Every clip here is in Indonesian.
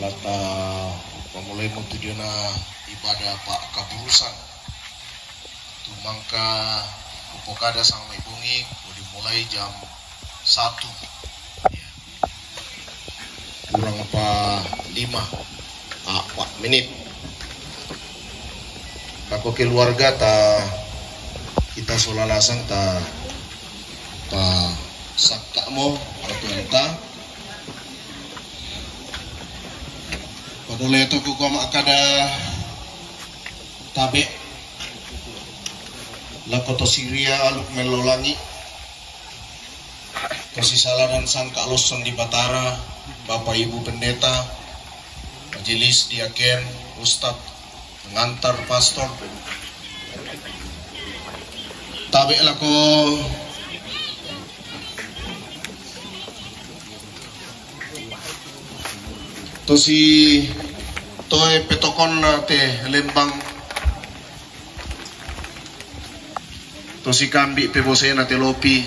lata pamulai mo tujuan na ibadah Pak Kaburusan tumangka upokada sang may bungi dimulai jam 1 kurang apa 4 menit ako keluarga ta kita solalasan ta sakka mo atau enta padole to ko makada tabe lakoto Syria aluk melolangi kasisalaran sangka loson di Batara Bapak Ibu Pendeta majelis diaken Ustadz pengantar pastor tabe lako to si toe petokon te Lembang to si kambi pebose na te Lopi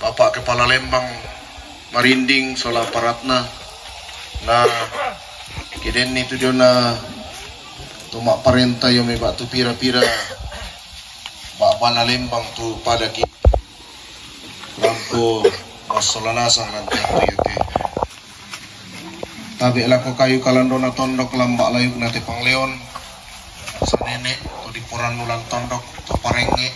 Bapak Kepala Lembang Marinding sola paratna na kiden itu dia na tumak parenta yo me batu pira-pira bak bana Lembang tu pada ki lampu masolanasang nanti itu te tabi lako kayu kalandona tondok lambak layuk nate pangleon sa nenek to di poran nulan tondok to parenge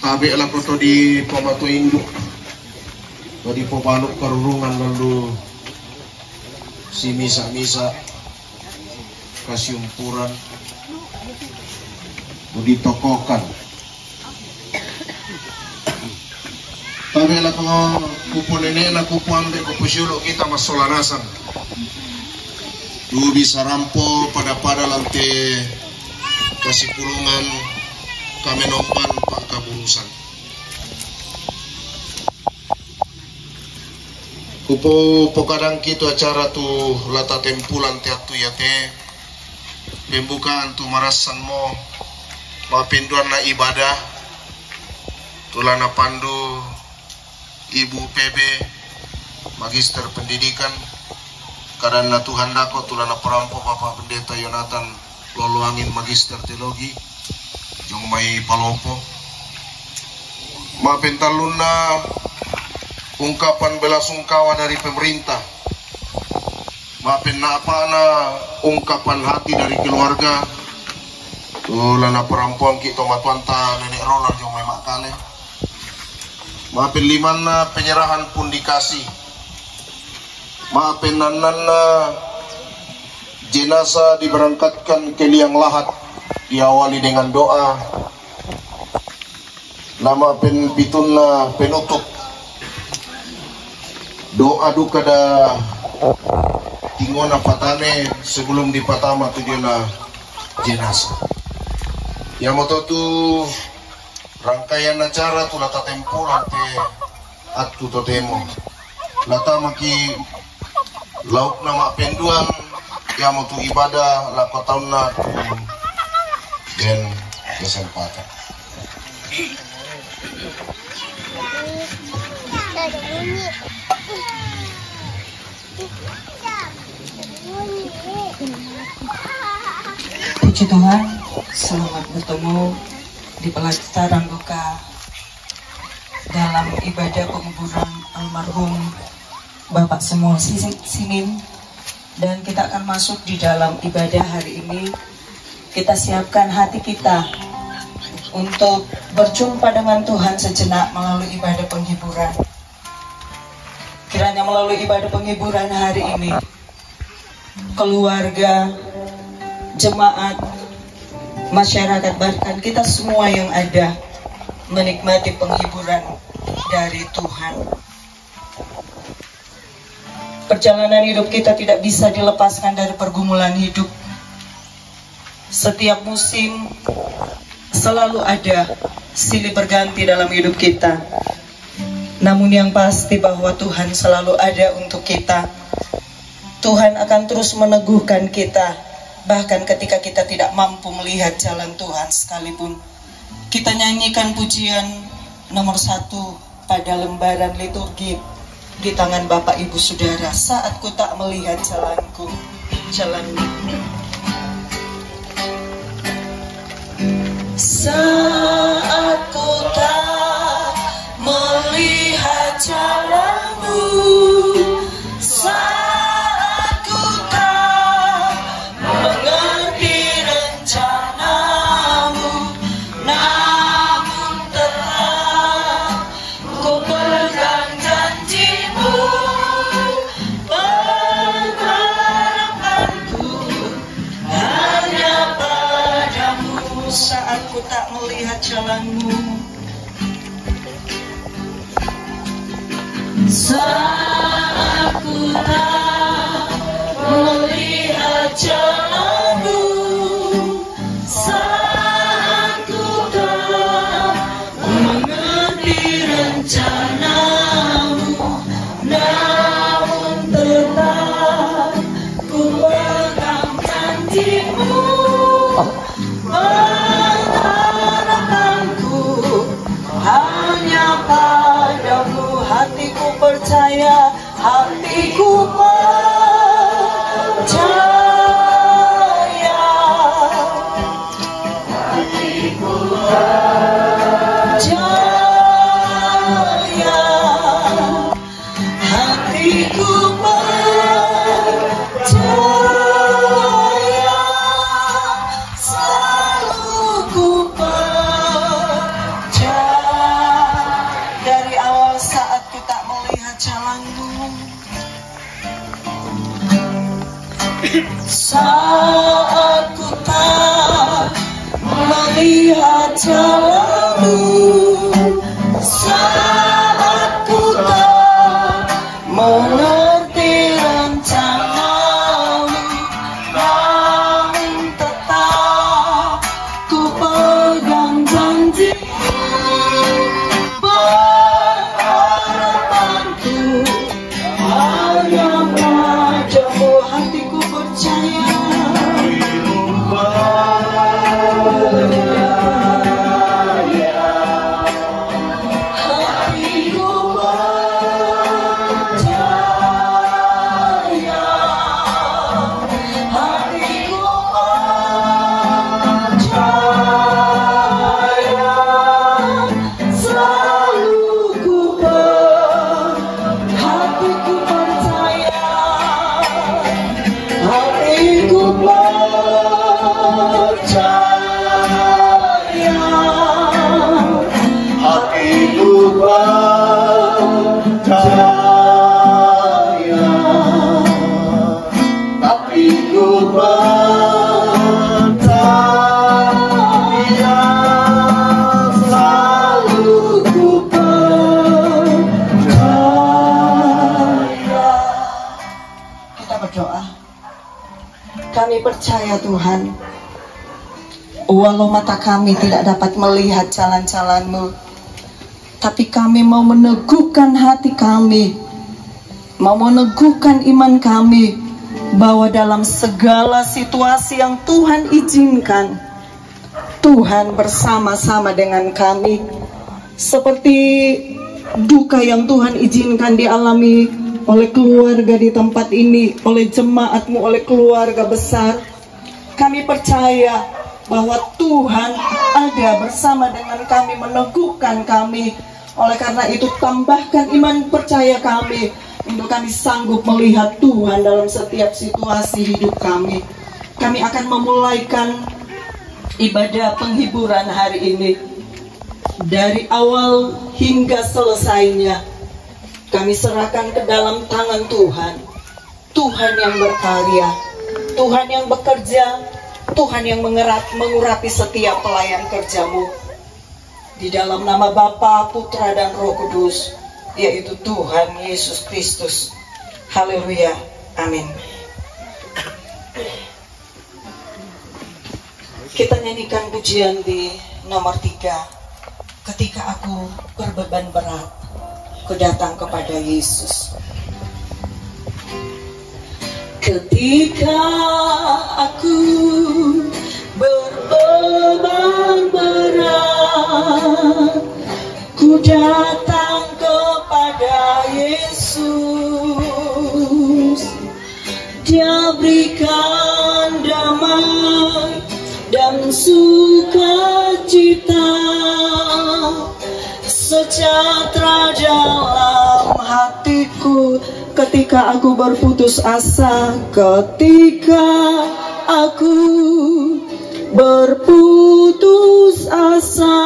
tabi lako to di pamato induk to di pobaluk karurungan lalu si misa-misa kasiumpuran to ditokokan tabi lako kupo nenek na kupo ambe kupo syuluk kita masolanasan du bisa rampo pada lante kasih pulungan kami nompan Pak Kaburusan kupo pokadang kita acara tu lata tempulan teatu ya te pembukaan tu marasan mo mapinduan na ibadah tulana pandu Ibu PB Magister Pendidikan karena Tuhan dako tulana perampo Bapak Pendeta Yonatan Loluangin Magister Teologi jong mai palopo mapentaluna ungkapan belasungkawa dari pemerintah mapen apa na ungkapan hati dari keluarga tulana perampuan kita matuanta nenek rolar jong mai makale maafin limana penyerahan pun dikasih maafin nanana jenazah diberangkatkan ke liang lahat diawali dengan doa nama pituna penutup doa duka da tingona patane sebelum dipatama tujuana jenazah yang moto tu rangkaian acara tu lata tempuran te atu totemo lata maki lauk nama penduan yang mau tu ibadah lako tahun na dan kesempatan puji Tuhan, selamat bertemu di pelajaran duka dalam ibadah penguburan almarhum Bapak Semul Sinim, dan kita akan masuk di dalam ibadah hari ini. Kita siapkan hati kita untuk berjumpa dengan Tuhan sejenak melalui ibadah penghiburan. Kiranya melalui ibadah penghiburan hari ini keluarga, jemaat, masyarakat, bahkan kita semua yang ada menikmati penghiburan dari Tuhan. Perjalanan hidup kita tidak bisa dilepaskan dari pergumulan hidup. Setiap musim selalu ada silih berganti dalam hidup kita. Namun yang pasti bahwa Tuhan selalu ada untuk kita. Tuhan akan terus meneguhkan kita, bahkan ketika kita tidak mampu melihat jalan Tuhan sekalipun. Kita nyanyikan pujian nomor 1 pada lembaran liturgi di tangan Bapak Ibu Saudara. Saat ku tak melihat jalanku, jalanmu. Saat ku tak melihat jalanmu, saat ku tak mengerti rencanamu, namun tetap ku pegang janjimu. Pengharapanku hanya padamu. Saat ku tak melihat jalanmu, saat ku tak melihat jalanmu, saat ku tak mengerti rencanamu, namun tetap ku pegang janjimu. Pengharapanku hanya padamu. Hatiku percaya, hatiku percaya, hatiku percaya, hatiku percaya, selalu ku percaya. Dari awal saat ku tak melihat jalanmu, saat ku tak melihat jalanmu, saat ku tak mengerti rencanamu, namun tetap ku pegang janjimu. Pengharapanku hanya padamu. Hatiku percaya, hatiku percaya, hatiku percaya, selalu ku hatiku percaya, hatiku percaya, Hatiku percaya, hatiku percaya, selalu ku percaya. Kita berdoa. Kami percaya Tuhan, walau mata kami tidak dapat melihat jalan-jalan-Mu, tapi kami mau meneguhkan hati kami, mau meneguhkan iman kami, bahwa dalam segala situasi yang Tuhan izinkan, Tuhan bersama-sama dengan kami. Seperti duka yang Tuhan izinkan dialami oleh keluarga di tempat ini, oleh jemaat-Mu, oleh keluarga besar, kami percaya bahwa Tuhan ada bersama dengan kami, meneguhkan kami. Oleh karena itu, tambahkan iman percaya kami, untuk kami sanggup melihat Tuhan dalam setiap situasi hidup kami. Kami akan memulaikan ibadah penghiburan hari ini. Dari awal hingga selesainya, kami serahkan ke dalam tangan Tuhan. Tuhan yang berkarya, Tuhan yang bekerja, Tuhan yang mengurapi setiap pelayan kerja-Mu. Di dalam nama Bapa, Putra, dan Roh Kudus, yaitu Tuhan Yesus Kristus. Haleluya. Amin. Kita nyanyikan pujian di nomor 3. Ketika aku berbeban berat, ku datang kepada Yesus. Ketika aku berbeban berat, ku datang kepada kepada Yesus. Dia berikan damai dan sukacita, sejahtera dalam hatiku ketika aku berputus asa. Ketika aku berputus asa,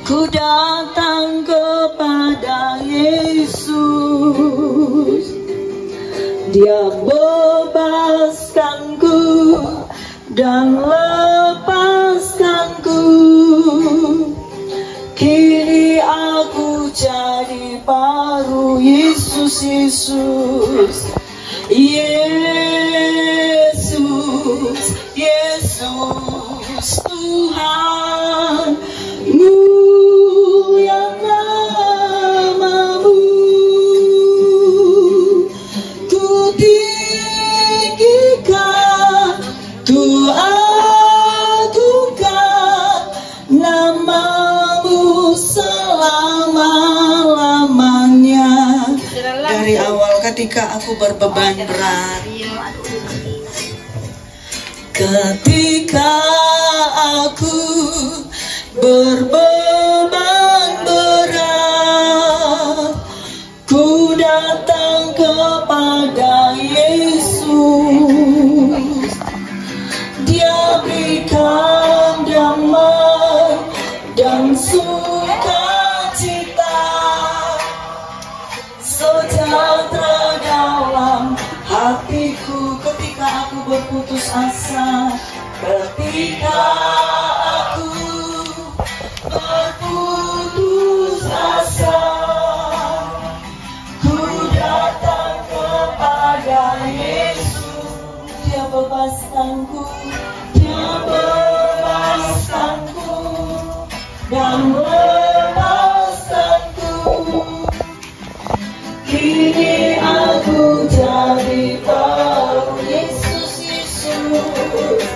ku datang kepada Yesus. Dia bebaskanku dan lepaskanku. Kini aku jadi baru. Yesus, Yesus, Yesus, Yesus, Tuhan, mulia namamu. Ku tinggikan, ku agungkan namamu selama-lamanya. Dari awal ketika aku berbeban berat, ketika aku berbeban berat, ku datang kepada Yesus. Dia berikan damai dan sukacita, sejahtera dalam hatiku ketika aku berputus asa. Ketika aku berputus asa, ku datang kepada Yesus. Dia bebaskanku, Dia bebaskanku dan lepaskanku. Kini aku jadi baru. Yesus, Yesus,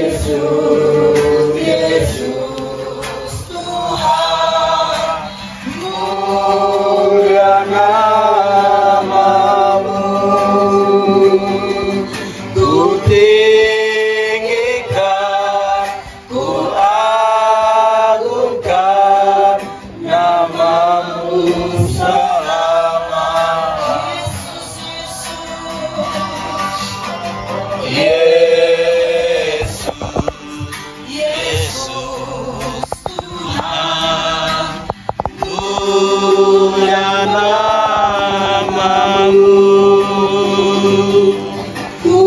Yesus, Yesus, Tuhan, mulia namamu. Ku tinggikan, ku agungkan namamu selama. Yesus, Yesus, Tuhan, mulia namamu. Ku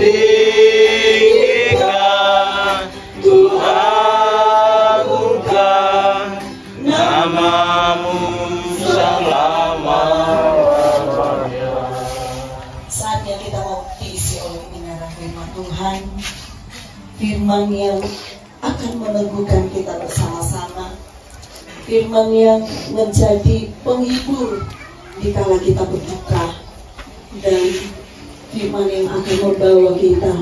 tinggikan, ku agungkan namamu selama-lamanya. Saatnya kita mau diisi oleh kebenaran firman Tuhan, firman yang akan meneguhkan kita bersama-sama, firman yang menjadi penghibur di kala kita berduka, dan firman yang akan membawa kita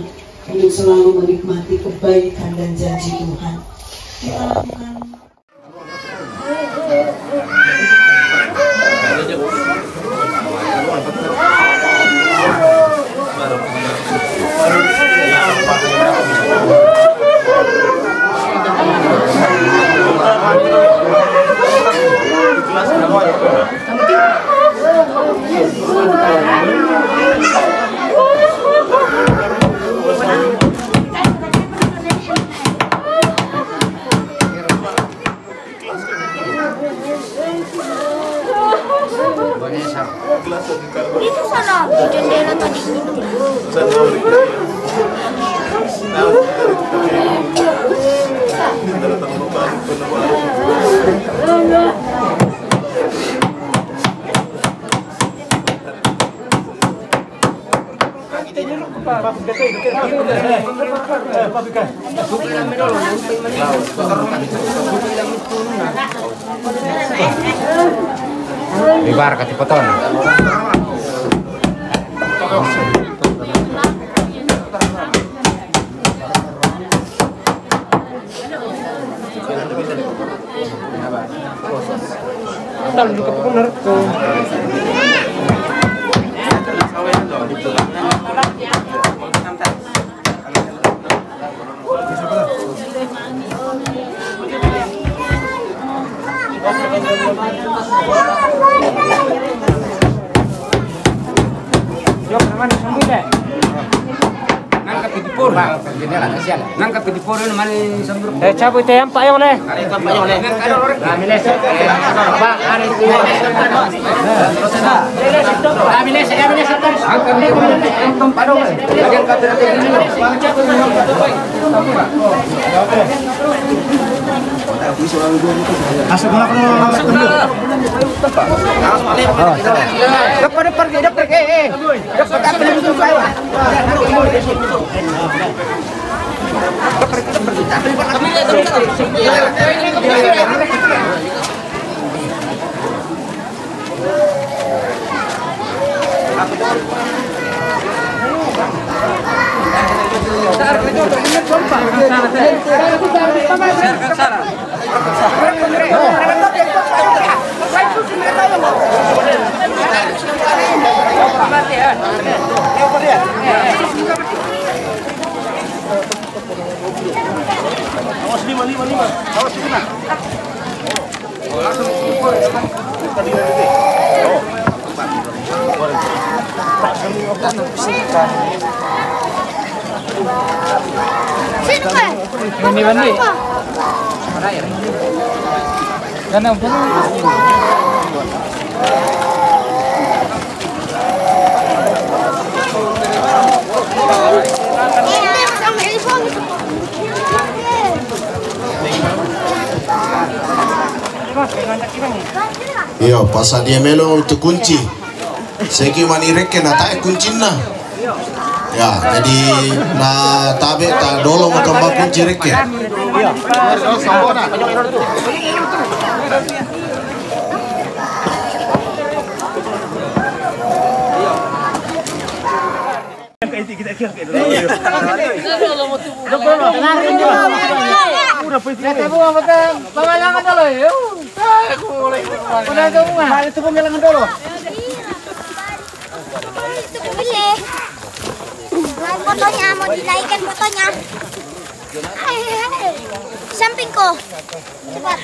untuk selalu menikmati kebaikan dan janji Tuhan. Kita lakukan. Itu sana di jendela tadi. Bibar katipoton. Nangkap ke dipur mana sambur. Cabut yang Pak Yong leh. Ini bandi. Ganang pun. Yo, pasal dia melo untuk kunci. Segi mani reke na tae kunci na. Ya, jadi na tabe ta dolo makamba kunci reke. Pengalangan dulu ya. Udah semua. Itu pengalangan dulu. Itu pilih. Fotonya mau dinaikkan fotonya. Samping kok. Cepat.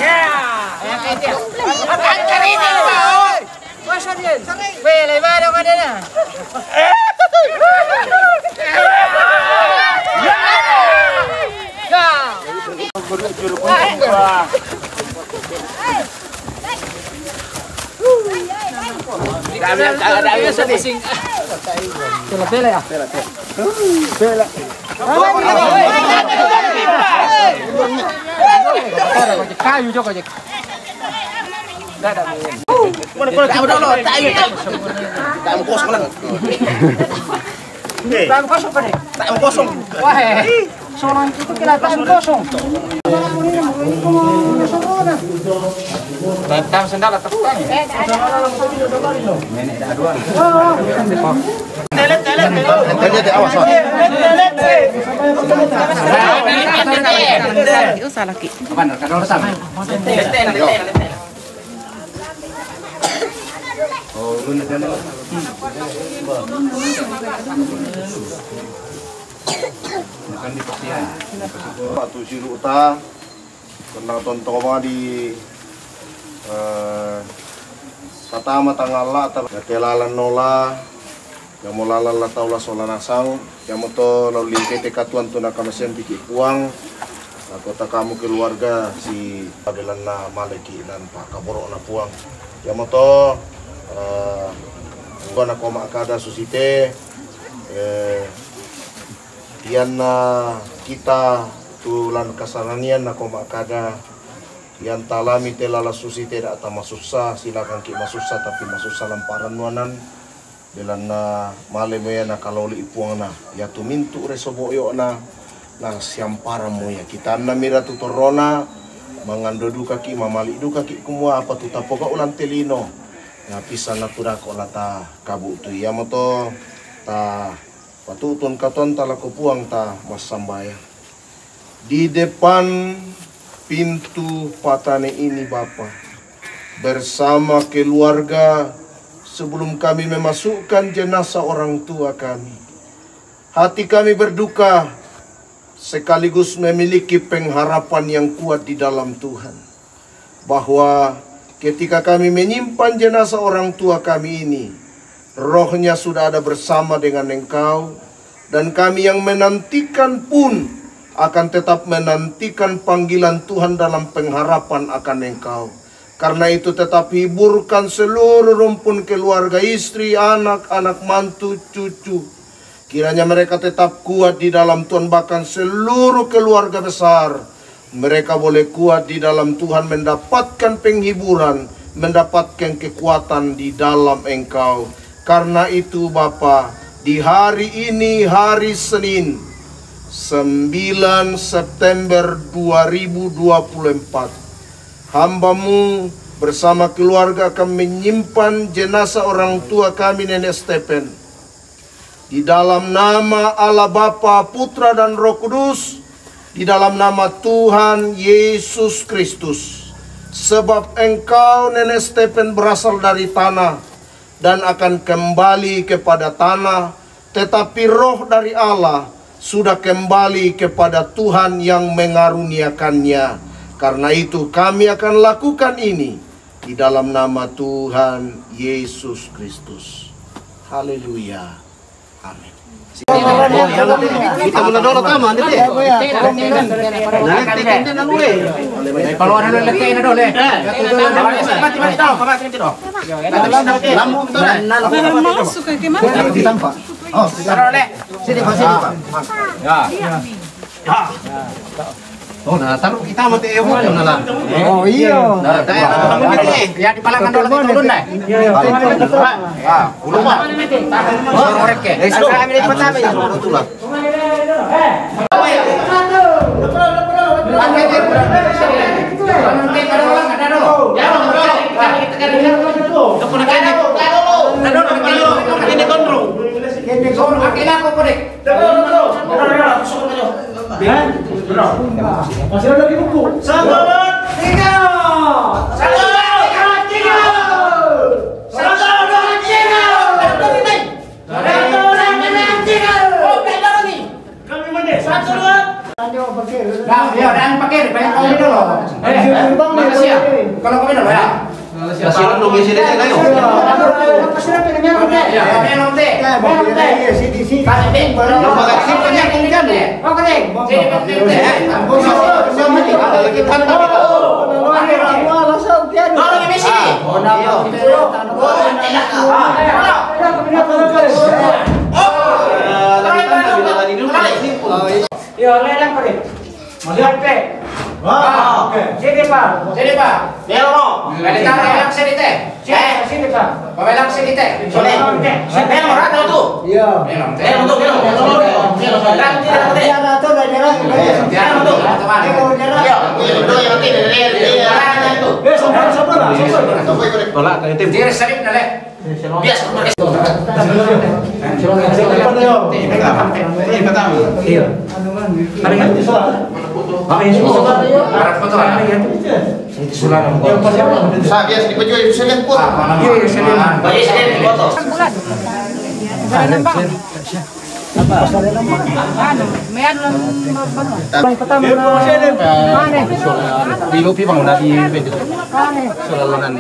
Ya. Apa cari ini, Pak? Masa dia? Boleh mana kadang-kadang? Kayu juga je. Kosong. Wah, soalnya itu kelihatan kosong. Datang sendal atau Patu silu uta kena tontong apa di pertama tanggal la telalan nola yang mulala la taula sola nasang yang moto lalu lingkai tekatuan tuna kamasian bikin uang kota kamu keluarga si Abelana Maleki dan Pak Kaboro na puang yang moto gua na koma kada susite yan kita tulan kasaranian na koma kada yan talami telala susite da ata masusa silakan ki masusa tapi masusa lamparan nuanan belan na male mo yan na kaloli ipuang na ya tumintu resoboyo na siampara mo ya kita na mira tutorona mangandodu kaki mamali du kaki kumua apa tutapoka ulan telino na pisa na tura ko lata kabu tu ya moto ta Patutun katon talaku puang ta masambaya. Di depan pintu Patane ini Bapa, bersama keluarga, sebelum kami memasukkan jenazah orang tua kami, hati kami berduka sekaligus memiliki pengharapan yang kuat di dalam Tuhan, bahwa ketika kami menyimpan jenazah orang tua kami ini, rohnya sudah ada bersama dengan Engkau, dan kami yang menantikan pun akan tetap menantikan panggilan Tuhan dalam pengharapan akan Engkau. Karena itu tetap hiburkan seluruh rumpun keluarga, istri, anak, anak mantu, cucu. Kiranya mereka tetap kuat di dalam Tuhan, bahkan seluruh keluarga besar. Mereka boleh kuat di dalam Tuhan, mendapatkan penghiburan, mendapatkan kekuatan di dalam Engkau. Karena itu Bapa, di hari ini, hari Senin, 9 September 2024, hamba-Mu bersama keluarga akan menyimpan jenazah orang tua kami, Nenek Stephen, di dalam nama Allah Bapa, Putra dan Roh Kudus, di dalam nama Tuhan Yesus Kristus. Sebab Engkau, Nenek Stephen, berasal dari tanah dan akan kembali kepada tanah, tetapi roh dari Allah sudah kembali kepada Tuhan yang mengaruniakannya. Karena itu kami akan lakukan ini di dalam nama Tuhan Yesus Kristus. Haleluya. Amin. Kita mula dulu kamu nanti deh. Nanti kita nanu deh. Kalau ada lelaki ini dulu deh. Mati tahu, mati tahu. Lambung tu deh. Masuk ke mana? Ditampak. Oh, taruh deh. Sini Pak, sini Pak. Ya. Oh, nah taruh kita mati ewo lah. Oh iya. Nah, ya di palangan dulu turun deh. Ah, ulun Pak. Orek ke. Saya ambil pertama ya. Itulah. Masih ada di buku. Sahabat 3. Sahabat 3. Sahabat 3. Kami mandi. Satu dua. Ya, dan pakai banyak kali dulu. Makasih ya. Kalau kami dulu ya. Kasihan dong isi deh kayu. Kasihan pengen ya. Pengen teh. Pengen teh. Sini. Kasih baru. Bagai sini banyak kan ya. Oke. Sini penting teh. Ada lagi tanda. Kalau ini sini. Yo, lelang pakai. Melihat pe. Wah, oke. Sini Pak. Sini Pak. Belok. Lelang sini teh. Sini Pak. Lelang sini teh. Belok. Belok rata tuh. Iya. Belok tuh, belok. Lelang tidak teh. Ada tuh dari lelang. Jangan tuh. Teman. Yo, itu yang nanti dari lelang tuh. Sabar. Tolak ke tim. Dia sering nale. Biasa pakai. Iya. Ada kan? Pakai susu. Arah foto ada ya. Itu sudah. Sa biasa di baju selen foto. Iya, selen. Baju selen foto. Apa? Mean pertama mana? Di lopi bang udah di bed. Selaluan